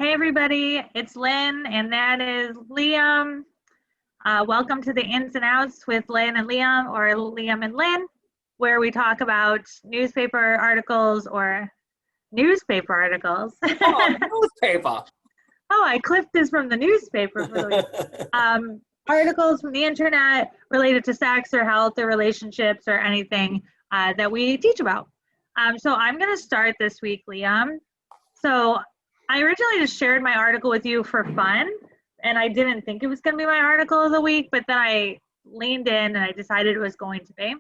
Hey everybody, it's Lynn and that is Liam. Welcome to the Ins and Outs with Lynn and Liam, or Liam and Lynn, where we talk about newspaper articles or newspaper articles. Oh, newspaper. Oh, I clipped this from the newspaper for the week. Articles from the internet related to sex or health or relationships or anything that we teach about. So I'm going to start this week, Liam. So I originally just shared my article with you for fun, and I didn't think it was going to be my article of the week, but then I leaned in and I decided it was going to be.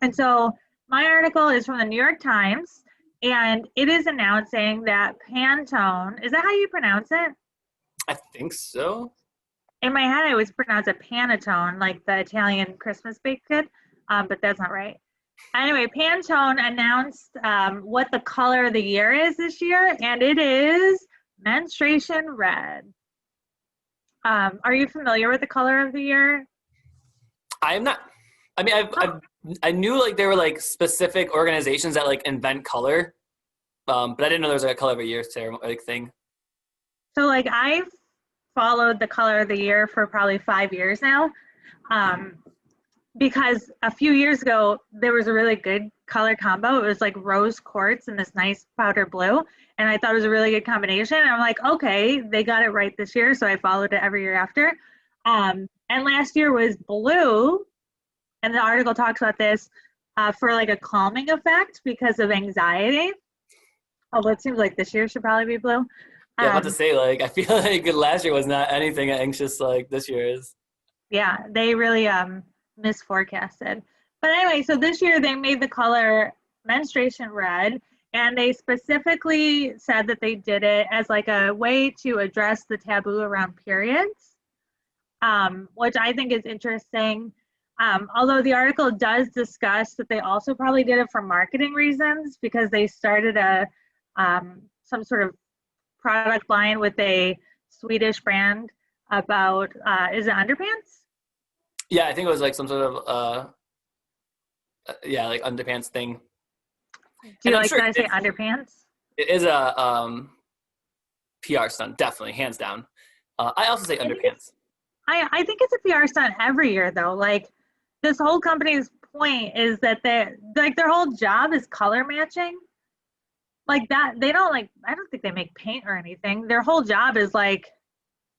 And so my article is from the New York Times, and it is announcing that Pantone, is that how you pronounce it? I think so. In my head, I always pronounce it Panettone, like the Italian Christmas baked good, but that's not right. Anyway, Pantone announced what the color of the year is this year, and it is menstruation red. Are you familiar with the color of the year? I am not. I mean, I knew like there were like specific organizations that like invent color, but I didn't know there was like a color of a year ceremony thing. So like I've followed the color of the year for probably 5 years now. Because a few years ago, there was a really good color combo. It was like rose quartz and this nice powder blue. And I thought it was a really good combination. And I'm like, okay, they got it right this year. So I followed it every year after. And last year was blue. And the article talks about this for like a calming effect because of anxiety. Although it seems like this year should probably be blue. Yeah, I'm about to say, like, I feel like last year was not anything anxious like this year is. Yeah, they really misforecasted. But anyway, so this year they made the color menstruation red, and they specifically said that they did it as like a way to address the taboo around periods, which I think is interesting. Although the article does discuss that they also probably did it for marketing reasons because they started some sort of product line with a Swedish brand about, is it underpants? Yeah, I think it was like some sort of like underpants thing. Do you like that I say underpants? It is a PR stunt, definitely, hands down. I also say underpants. I think it's a PR stunt every year though. Like this whole company's point is that their whole job is color matching. Like that, they don't like, I don't think they make paint or anything. Their whole job is like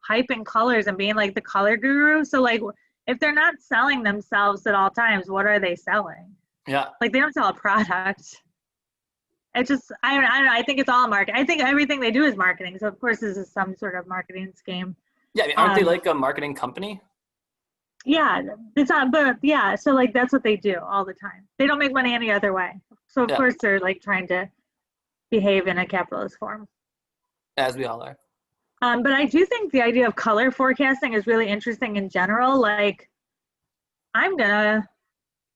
hyping colors and being like the color guru. So like if they're not selling themselves at all times, what are they selling? Yeah. Like they don't sell a product. It's just, I don't know. I think it's all marketing. I think everything they do is marketing. So of course this is some sort of marketing scheme. Yeah, I mean, aren't they like a marketing company? Yeah, it's not, but yeah, so like that's what they do all the time. They don't make money any other way. So of course they're like trying to behave in a capitalist form. As we all are. But I do think the idea of color forecasting is really interesting in general. Like, I'm gonna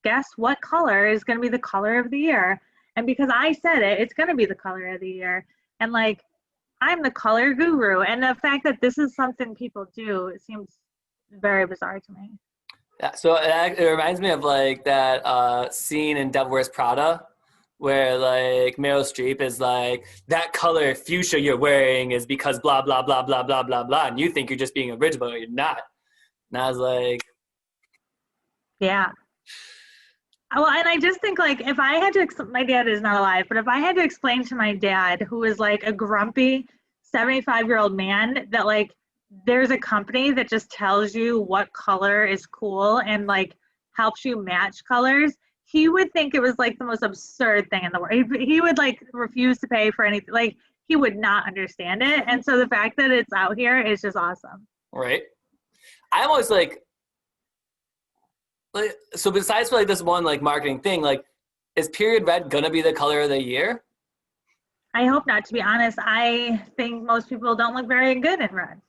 guess what color is gonna be the color of the year. And because I said it, it's gonna be the color of the year. And like, I'm the color guru. And the fact that this is something people do, it seems very bizarre to me. Yeah, so it reminds me of like that scene in Devil Wears Prada where like Meryl Streep is like, that color fuchsia you're wearing is because blah, blah, blah, blah, blah, blah, blah. And you think you're just being original, but you're not. And I was like... Yeah. Well, and I just think like if I had to, my dad is not alive, but if I had to explain to my dad, who is like a grumpy 75-year-old man, that like there's a company that just tells you what color is cool and like helps you match colors, he would think it was like the most absurd thing in the world. He would like refuse to pay for anything. Like he would not understand it. And so the fact that it's out here is just awesome. Right. I'm always like, so besides for like this one like marketing thing, like is period red gonna be the color of the year? I hope not, to be honest. I think most people don't look very good in red.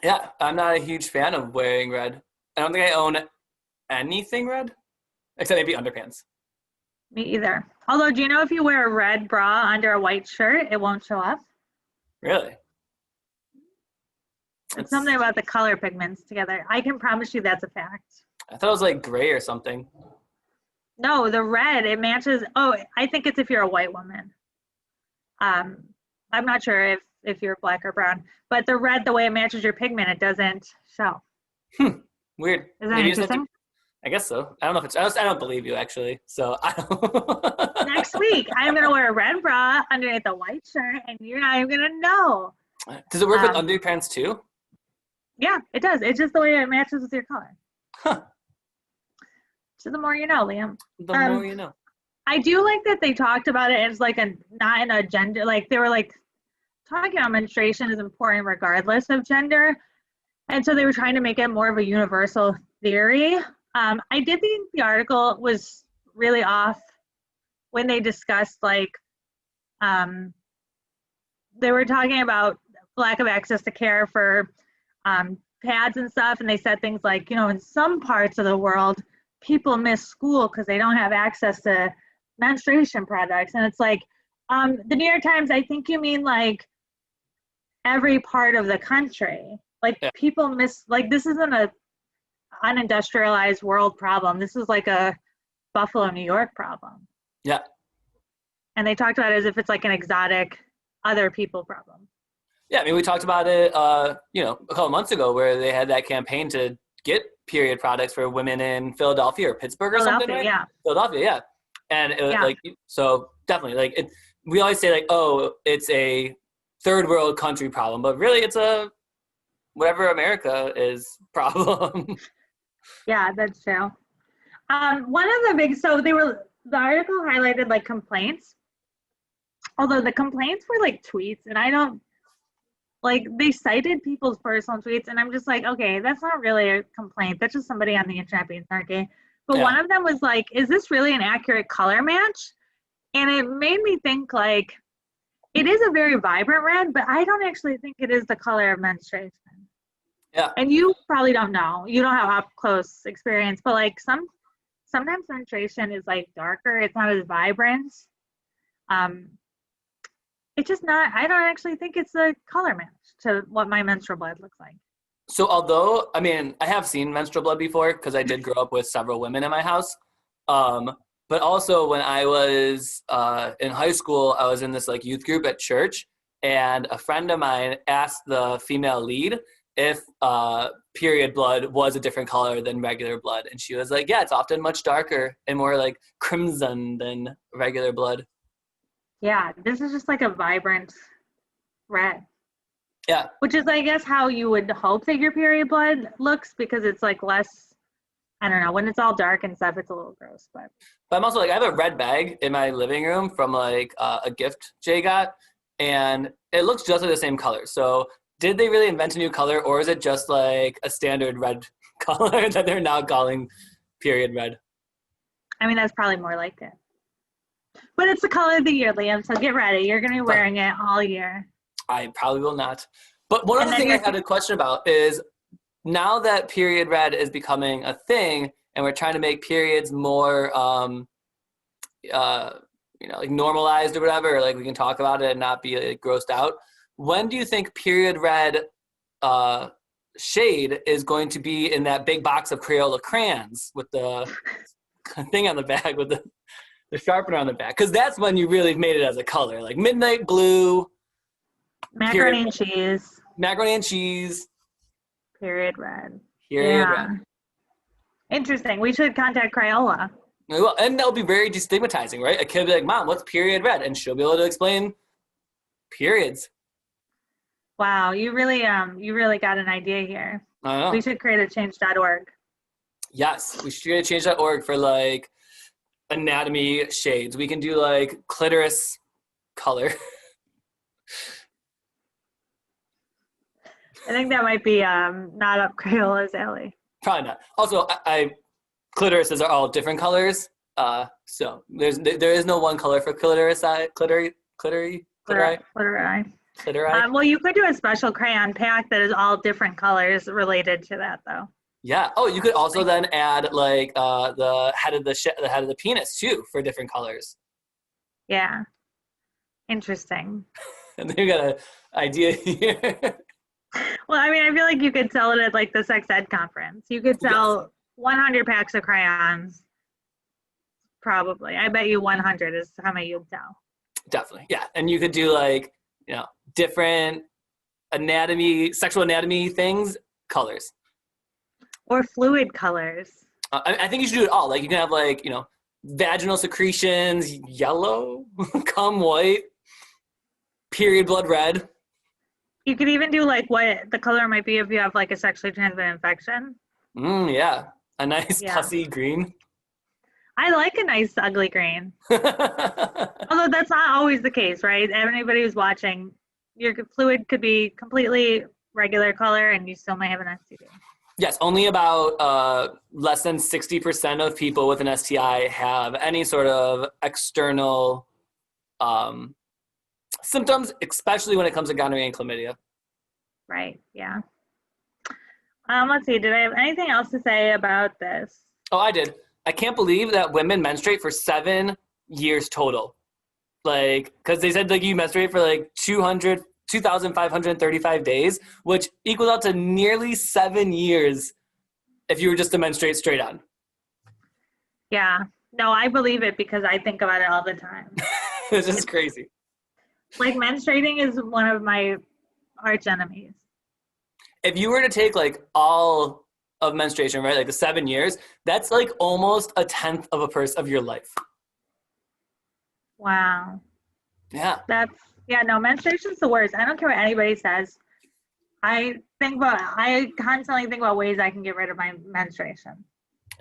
Yeah, I'm not a huge fan of wearing red. I don't think I own anything red. Except maybe underpants. Me either. Although, do you know if you wear a red bra under a white shirt, it won't show up? Really? It's something about the color pigments together. I can promise you that's a fact. I thought it was like gray or something. No, the red, it matches. Oh, I think it's if you're a white woman. I'm not sure if if you're black or brown. But the red, the way it matches your pigment, it doesn't show. Weird. Is that interesting? I guess so. I don't know if it's. I don't believe you actually. So I don't. Next week, I'm gonna wear a red bra underneath a white shirt, and you're not even gonna know. Does it work with underpants too? Yeah, it does. It's just the way it matches with your color. Huh. So the more you know, Liam. The more you know. I do like that they talked about it as like not in a gender, like they were like talking about menstruation is important regardless of gender. And so they were trying to make it more of a universal theory. I did think the article was really off when they discussed like, they were talking about lack of access to care for pads and stuff. And they said things like, in some parts of the world, people miss school because they don't have access to menstruation products. And it's like, the New York Times, I think you mean like every part of the country. Like people miss, like this isn't a unindustrialized world problem. This is like a Buffalo, New York problem. Yeah. And they talked about it as if it's like an exotic other people problem. Yeah, I mean, we talked about it, a couple months ago where they had that campaign to get period products for women in Philadelphia or Pittsburgh or something, right? Yeah. Philadelphia, yeah. And so definitely, like, we always say like, oh, it's a third world country problem, but really it's a whatever America is problem. Yeah, that's true. One of the article highlighted like complaints, although the complaints were like tweets, and I don't, like they cited people's personal tweets, and I'm just like, okay, that's not really a complaint. That's just somebody on the internet being snarky. But one of them was like, is this really an accurate color match? And it made me think like, it is a very vibrant red, but I don't actually think it is the color of menstruation. Yeah. And you probably don't know. You don't have up close experience, but like sometimes menstruation is like darker. It's not as vibrant. It's just not, I don't actually think it's a color match to what my menstrual blood looks like. So although, I mean, I have seen menstrual blood before because I did grow up with several women in my house. But also when I was in high school, I was in this like youth group at church, and a friend of mine asked the female lead if period blood was a different color than regular blood. And she was like, yeah, it's often much darker and more like crimson than regular blood. Yeah, this is just like a vibrant red. Yeah. Which is, I guess, how you would hope that your period blood looks, because it's like less, I don't know, when it's all dark and stuff, it's a little gross. But I'm also like, I have a red bag in my living room from like a gift Jay got, and it looks just like the same color. So did they really invent a new color, or is it just like a standard red color that they're now calling period red? I mean, that's probably more like it. But it's the color of the year, Liam, so get ready. You're going to be wearing it all year. I probably will not. But one other thing I had a question about is, now that period red is becoming a thing and we're trying to make periods more, like normalized or whatever, or like we can talk about it and not be like, grossed out. When do you think period red shade is going to be in that big box of Crayola crayons with the thing on the back with the sharpener on the back? Because that's when you really made it as a color, like midnight blue, macaroni and cheese, period red. Red. Interesting. We should contact Crayola. Well, and that'll be very destigmatizing, right? A kid will be like, Mom, what's period red? And she'll be able to explain periods. Wow, you really got an idea here. I know. We should create a change.org. Yes, we should create a change.org for like anatomy shades. We can do like clitoris color. I think that might be not up Crayola's alley. Probably not. Also, clitorises are all different colors. So there is no one color for clitoris. Clitori. Well, you could do a special crayon pack that is all different colors related to that, though. Yeah. Oh, you could also then add like the head of the penis too for different colors. Yeah. Interesting. And then you got an idea here. Well, I mean, I feel like you could sell it at like the sex ed conference. You could sell 100 packs of crayons. Probably. I bet you 100 is how many you'd sell. Definitely. Yeah. And you could do like, different sexual anatomy things, colors. Or fluid colors. I think you should do it all. Like you can have like, vaginal secretions, yellow, cum white, period blood red. You could even do like what the color might be if you have like a sexually transmitted infection. Yeah. A nice pussy green. I like a nice ugly green. Although that's not always the case, right? Anybody who's watching, your fluid could be completely regular color and you still might have an STD. Yes, only about less than 60% of people with an STI have any sort of external symptoms, especially when it comes to gonorrhea and chlamydia. Right, yeah. Let's see, did I have anything else to say about this? Oh, I did. I can't believe that women menstruate for 7 years total. Like, because they said like you menstruate for like 2,535 days, which equals out to nearly 7 years if you were just to menstruate straight on. Yeah. No, I believe it because I think about it all the time. It's just crazy. Like menstruating is one of my arch enemies. If you were to take like all of menstruation, right, like the 7 years, that's like almost a tenth of of your life. Wow. Yeah. No, menstruation's the worst. I don't care what anybody says. I constantly think about ways I can get rid of my menstruation.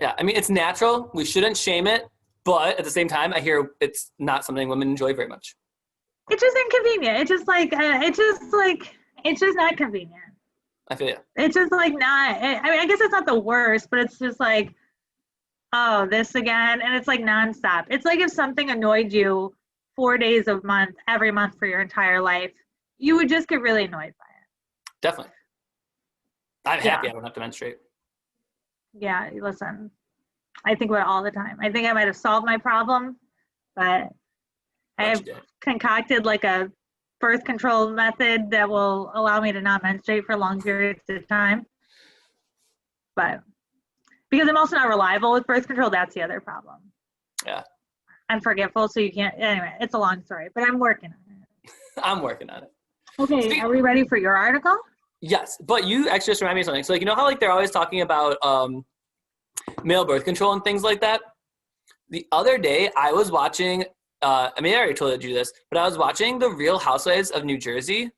Yeah, I me's natural. We shouldn't shame it, but at the same time, I hear it's not something women enjoy very much. It's just inconvenient. It's just not convenient. I feel you. It's just like not. I guess it's not the worst, but it's just like, oh, this again, and it's like nonstop. It's like if something annoyed you 4 days a month, every month for your entire life, you would just get really annoyed by it. Definitely. I'm happy I don't have to menstruate. Yeah, listen, I think about it all the time. I think I might have solved my problem, but I have concocted like a birth control method that will allow me to not menstruate for long periods of time. But because I'm also not reliable with birth control, that's the other problem. Yeah. I'm forgetful, so you can't. Anyway, it's a long story, but I'm working on it. I'm working on it. Okay, are we ready for your article? Yes, but you actually just reminded me of something. So, like, how like they're always talking about male birth control and things like that? The other day, I was watching, I already told you this, but I was watching The Real Housewives of New Jersey,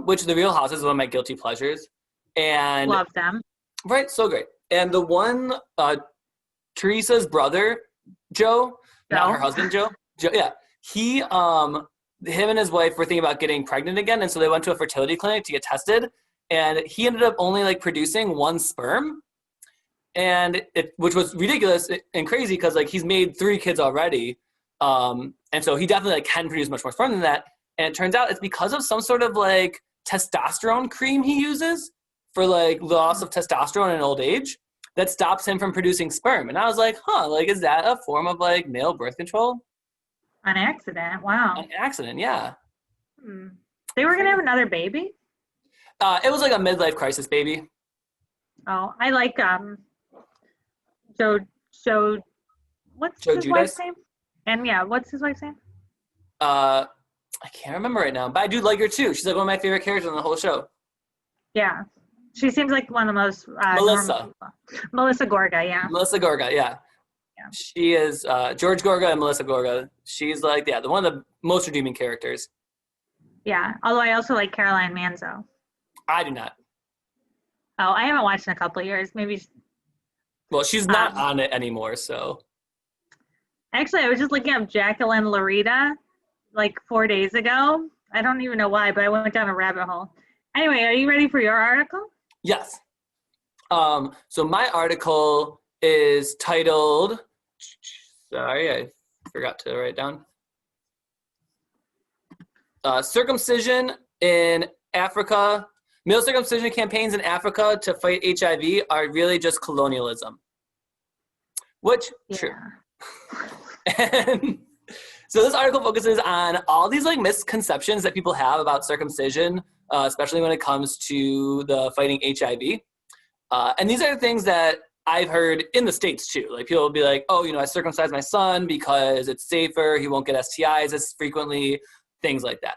which The Real Housewives is one of my guilty pleasures. And love them. Right, so great. And the one, Teresa's brother, Joe, not her husband, Joe, yeah, him and his wife were thinking about getting pregnant again, and so they went to a fertility clinic to get tested, and he ended up only like producing 1 sperm, which was ridiculous and crazy because like he's made 3 kids already, and so he definitely like can produce much more sperm than that. And it turns out it's because of some sort of like testosterone cream he uses for like loss of testosterone in old age that stops him from producing sperm. And I was like, like is that a form of like male birth control? An accident. Wow. An accident, yeah. They were gonna have another baby? It was like a midlife crisis baby. Oh, I like Joe what's Joe his Judice? wife's name? And yeah, what's his wife's name? I can't remember right now, but I do like her too. She's like one of my favorite characters on the whole show. Yeah. She seems like one of the most Melissa. Melissa Gorga, yeah. Melissa Gorga, yeah. She is George Gorga and Melissa Gorga. She's like, one of the most redeeming characters. Yeah, although I also like Caroline Manzo. I do not. Oh, I haven't watched in a couple of years. Maybe. Well, she's not on it anymore, so. Actually, I was just looking up Jacqueline Larita like 4 days ago. I don't even know why, but I went down a rabbit hole. Anyway, are you ready for your article? Yes. So my article is titled, sorry, I forgot to write down. Circumcision in Africa. Male circumcision campaigns in Africa to fight HIV are really just colonialism. Which, true. And so this article focuses on all these like misconceptions that people have about circumcision, especially when it comes to the fighting HIV. And these are the things that I've heard in the States too. Like people will be like, oh, I circumcised my son because it's safer. He won't get STIs as frequently, things like that.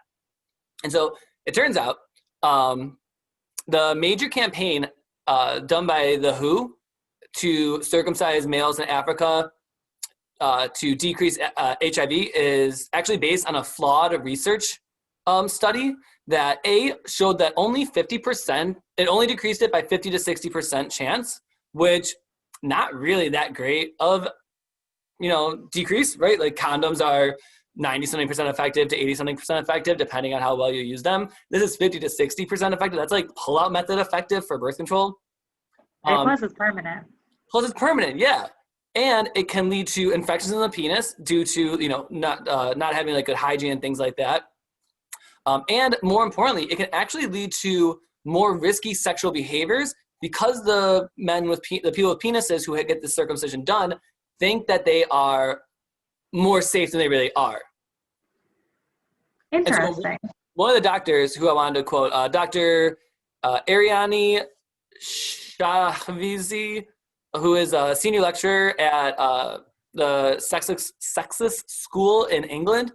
And so It turns out the major campaign done by the WHO to circumcise males in Africa to decrease HIV is actually based on a flawed research study that showed that only 50%, it only decreased it by 50 to 60% chance, which not really that great of, decrease, right? Like condoms are 90-something% effective to 80-something% effective, depending on how well you use them. This is 50 to 60% effective. That's like pull-out method effective for birth control. Plus it's permanent. Plus it's permanent, yeah. And it can lead to infections in the penis due to, not having like good hygiene and things like that. And more importantly, it can actually lead to more risky sexual behaviors because the men with the people with penises who get the circumcision done think that they are more safe than they really are. Interesting. So one of the doctors who I wanted to quote, Dr. Ariani Shahvizi, who is a senior lecturer at the Sexist School in England,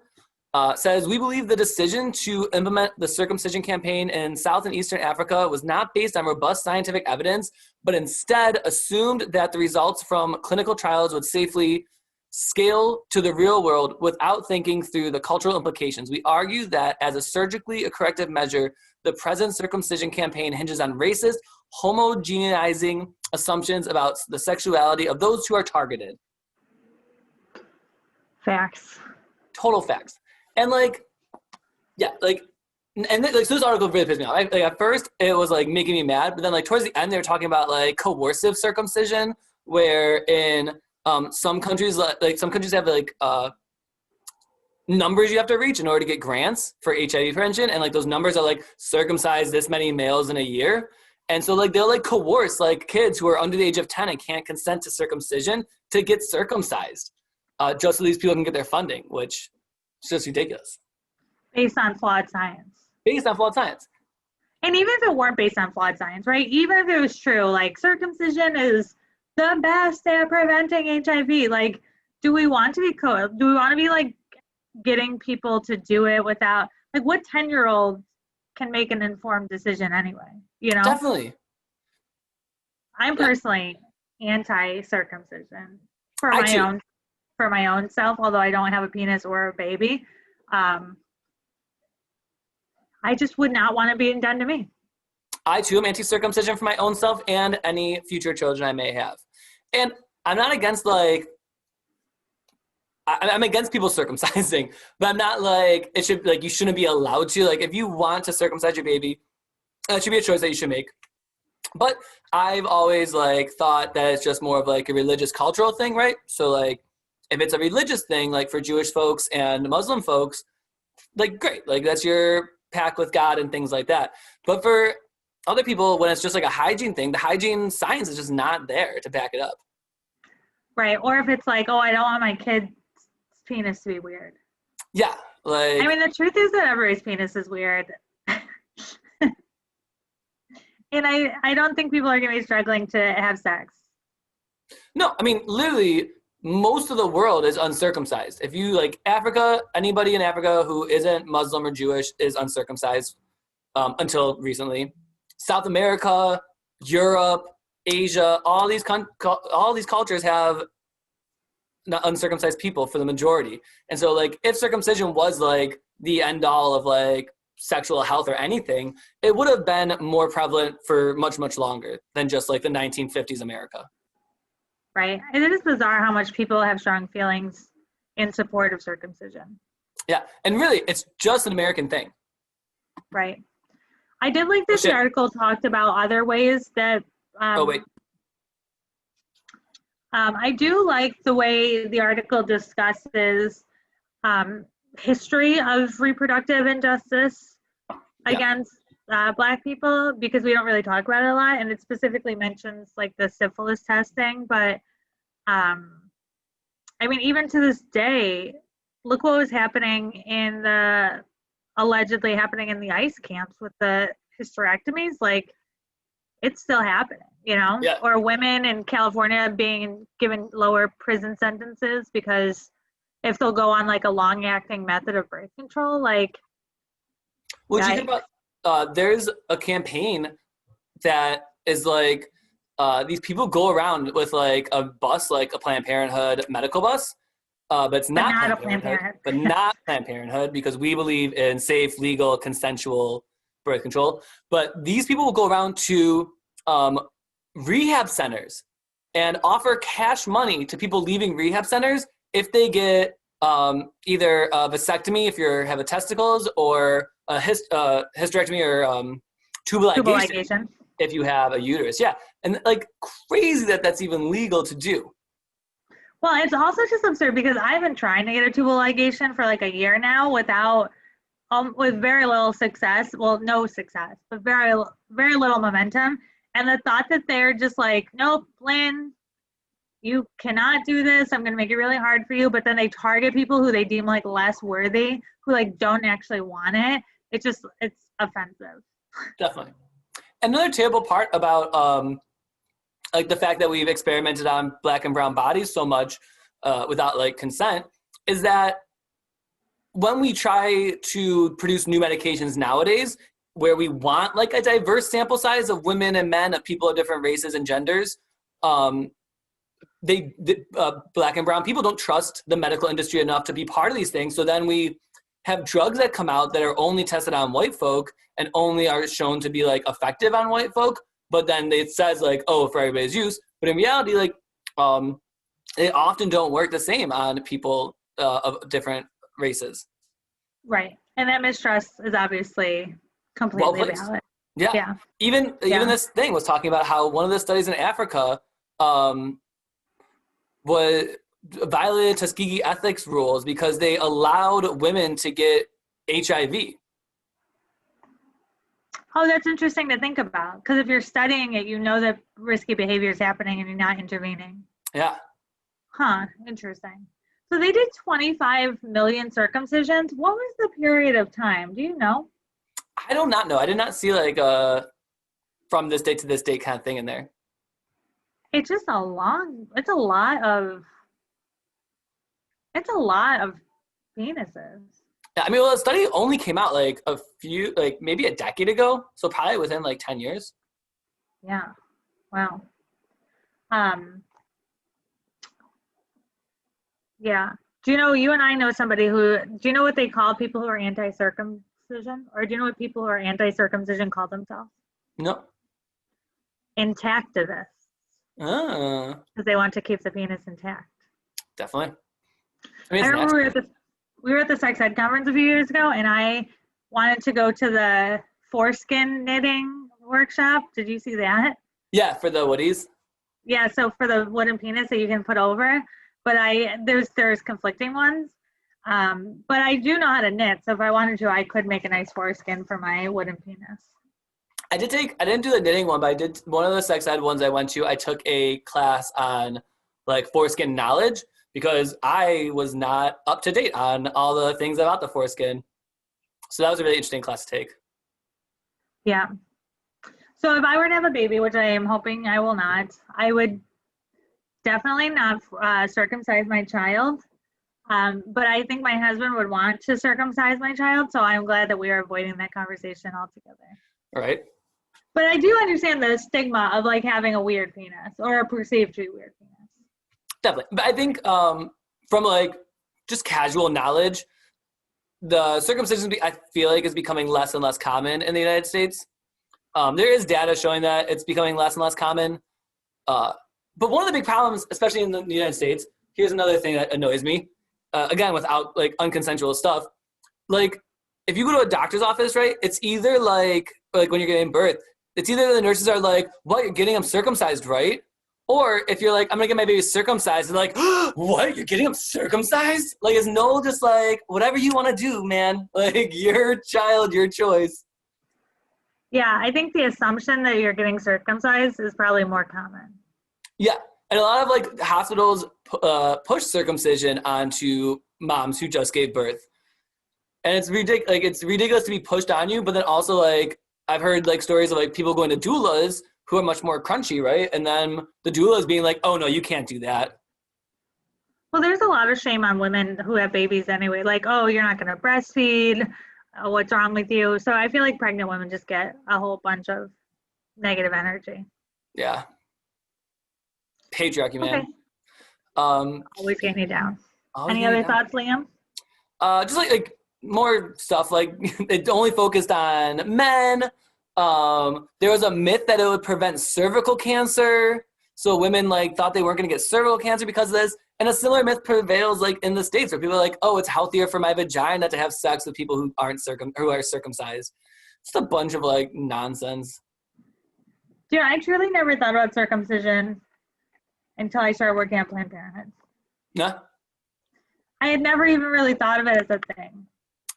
says, "We believe the decision to implement the circumcision campaign in South and Eastern Africa was not based on robust scientific evidence, but instead assumed that the results from clinical trials would safely scale to the real world without thinking through the cultural implications. We argue that as a surgically corrective measure, the present circumcision campaign hinges on racist, homogenizing assumptions about the sexuality of those who are targeted." Facts. Total facts. And so this article really pissed me off. At first, it was like making me mad, but then like towards the end, they were talking about like coercive circumcision, where in some countries, some countries have like numbers you have to reach in order to get grants for HIV prevention, and like those numbers are like circumcise this many males in a year, and so like they'll like coerce like kids who are under the age of 10 and can't consent to circumcision to get circumcised, just so these people can get their funding, which is just ridiculous. Based on flawed science. Based on flawed science. And even if it weren't based on flawed science, right? Even if it was true, like circumcision is the best at preventing HIV. Like, do we want to be like getting people to do it without, like, what 10-year-old can make an informed decision anyway? Definitely. I'm personally anti-circumcision for my own self, although I don't have a penis or a baby. I just would not want it being done to me. I too am anti-circumcision for my own self and any future children I may have. And I'm not against I'm against people circumcising, but I'm not like it should you shouldn't be allowed to. Like if you want to circumcise your baby, that should be a choice that you should make. But I've always thought that it's just more of like a religious cultural thing, right? So like if it's a religious thing, like for Jewish folks and Muslim folks, like great, like that's your pact with God and things like that. But for other people, when it's just like a hygiene thing, the hygiene science is just not there to back it up. Right. Or if it's like, oh, I don't want my kid's penis to be weird. Yeah. Like, I mean, the truth is that everybody's penis is weird. And I don't think people are going to be struggling to have sex. No, I mean, literally, most of the world is uncircumcised. If you Africa, anybody in Africa who isn't Muslim or Jewish is uncircumcised until recently. South America, Europe, Asia, all these cultures have uncircumcised people for the majority. And so if circumcision was the end all of sexual health or anything, it would have been more prevalent for much, much longer than just the 1950s America. Right. And it is bizarre how much people have strong feelings in support of circumcision. Yeah. And really, it's just an American thing. Right. I did like this article talked about other ways that I do like the way the article discusses history of reproductive injustice against Black people, because we don't really talk about it a lot, and it specifically mentions the syphilis testing. But I mean, even to this day, look what was happening allegedly happening in the ICE camps with the hysterectomies. It's still happening, Yeah. Or women in California being given lower prison sentences because if they'll go on a long-acting method of birth control, Well, did you hear about there's a campaign that is like, these people go around with like a bus, like a Planned Parenthood medical bus, but it's But not not a Planned Planned Parenthood, Parenthood. but not Planned Parenthood, because we believe in safe, legal, consensual birth control. But these people will go around to rehab centers and offer cash money to people leaving rehab centers if they get either a vasectomy if you have a testicles, or a hysterectomy, or tubal Tubal ligation ligation. if you have a uterus. Yeah. And like crazy that that's even legal to do. Well, it's also just absurd because I've been trying to get a tubal ligation for like a year now with very little success. Well, no success, but very little momentum. And the thought that they're just like, nope, Lynne, you cannot do this. I'm going to make it really hard for you. But then they target people who they deem like less worthy, who like don't actually want it. It's offensive. Definitely. Another terrible part about like the fact that we've experimented on Black and brown bodies so much without like consent is that when we try to produce new medications nowadays, where we want like a diverse sample size of women and men, of people of different races and genders, Black and brown people don't trust the medical industry enough to be part of these things. So then we have drugs that come out that are only tested on white folk and only are shown to be like effective on white folk. But then it says like, oh, for everybody's use. But in reality, like they often don't work the same on people of different races. Right. And that mistrust is obviously completely valid. Yeah. Yeah. Even this thing was talking about how one of the studies in Africa was violated Tuskegee ethics rules because they allowed women to get HIV. Oh, that's interesting to think about. Because if you're studying it, you know that risky behavior is happening and you're not intervening. Yeah. Huh. Interesting. So they did 25 million circumcisions. What was the period of time? Do you know? I do not know. I did not see like from this date to this date kind of thing in there. It's just it's a lot of penises. Yeah, I mean, well, the study only came out like maybe a decade ago. So probably within like 10 years. Yeah. Wow. Yeah. Do you know, you and I know somebody do you know what they call people who are anti-circumcision? Or do you know what people who are anti-circumcision call themselves? No. Intactivists. Oh. Because they want to keep the penis intact. Definitely. I remember we were at the sex ed conference a few years ago, and I wanted to go to the foreskin knitting workshop. Did you see that? Yeah, for the woodies. Yeah, so for the wooden penis that you can put over, but there's conflicting ones. But I do know how to knit, so if I wanted to, I could make a nice foreskin for my wooden penis. I didn't do the knitting one, but I did one of the sex ed ones I went to. I took a class on like foreskin knowledge because I was not up to date on all the things about the foreskin. So that was a really interesting class to take. Yeah. So if I were to have a baby, which I am hoping I will not, I would definitely not circumcise my child. But I think my husband would want to circumcise my child. So I'm glad that we are avoiding that conversation altogether. All right. But I do understand the stigma of like having a weird penis or a perceived to be weird penis. Definitely. But I think from like just casual knowledge, the circumcision I feel like is becoming less and less common in the United States. There is data showing that it's becoming less and less common. But one of the big problems, especially in the United States, here's another thing that annoys me. Again, without like unconsensual stuff, like if you go to a doctor's office, right, it's either like when you're getting birth, it's either the nurses are like, what, you're getting them circumcised, right? Or if you're like, I'm gonna get my baby circumcised, they're like, what, you're getting them circumcised? Like, it's no, just like, whatever you wanna do, man. Like, your child, your choice. Yeah, I think the assumption that you're getting circumcised is probably more common. Yeah, and a lot of like hospitals push circumcision onto moms who just gave birth. And it's ridiculous to be pushed on you, but then also like I've heard like stories of like people going to doulas who are much more crunchy, right? And then the doula is being like, oh no, you can't do that. Well, there's a lot of shame on women who have babies anyway. Like, oh, you're not going to breastfeed. what's wrong with you. So I feel like pregnant women just get a whole bunch of negative energy. Yeah. Patriarchy, man. Okay. Um, Always getting you down. always Any getting other down. thoughts, Liam? Just like more stuff, like it only focused on men. There was a myth that it would prevent cervical cancer. So women like thought they weren't going to get cervical cancer because of this. And a similar myth prevails like in the States where people are like, oh, it's healthier for my vagina to have sex with people who aren't who are circumcised. Just a bunch of like nonsense. Dude, I truly never thought about circumcision until I started working at Planned Parenthood. Yeah. I had never even really thought of it as a thing.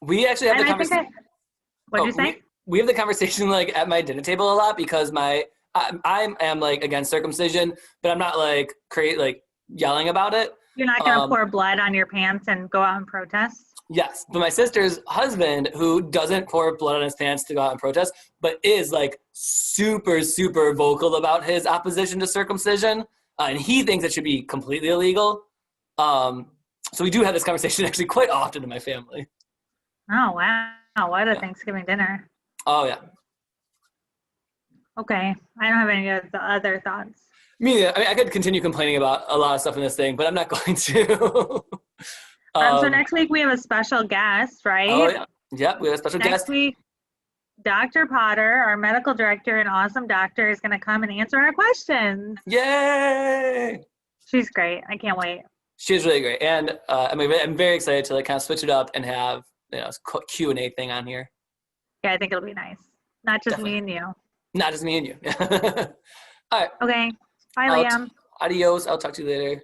We actually have And the I think conversation. what'd you say? We have the conversation like at my dinner table a lot because I am like against circumcision, but I'm not like yelling about it. You're not going to pour blood on your pants and go out and protest? Yes, but my sister's husband, who doesn't pour blood on his pants to go out and protest, but is like super, super vocal about his opposition to circumcision, and he thinks it should be completely illegal. So we do have this conversation actually quite often in my family. Oh, wow. What a Thanksgiving dinner. Oh, yeah. Okay. I don't have any other thoughts. Me, I mean, I could continue complaining about a lot of stuff in this thing, but I'm not going to. So next week we have a special guest, right? Oh, yeah. Yep, we have a special guest. Next week, Dr. Potter, our medical director and awesome doctor, is going to come and answer our questions. Yay! She's great. I can't wait. She's really great. And I'm very excited to like kind of switch it up and have a Q&A thing on here. Yeah, I think it'll be nice. Not just Definitely. me and you. Not just me and you. All right. Okay. Bye, Liam. Adios. I'll talk to you later.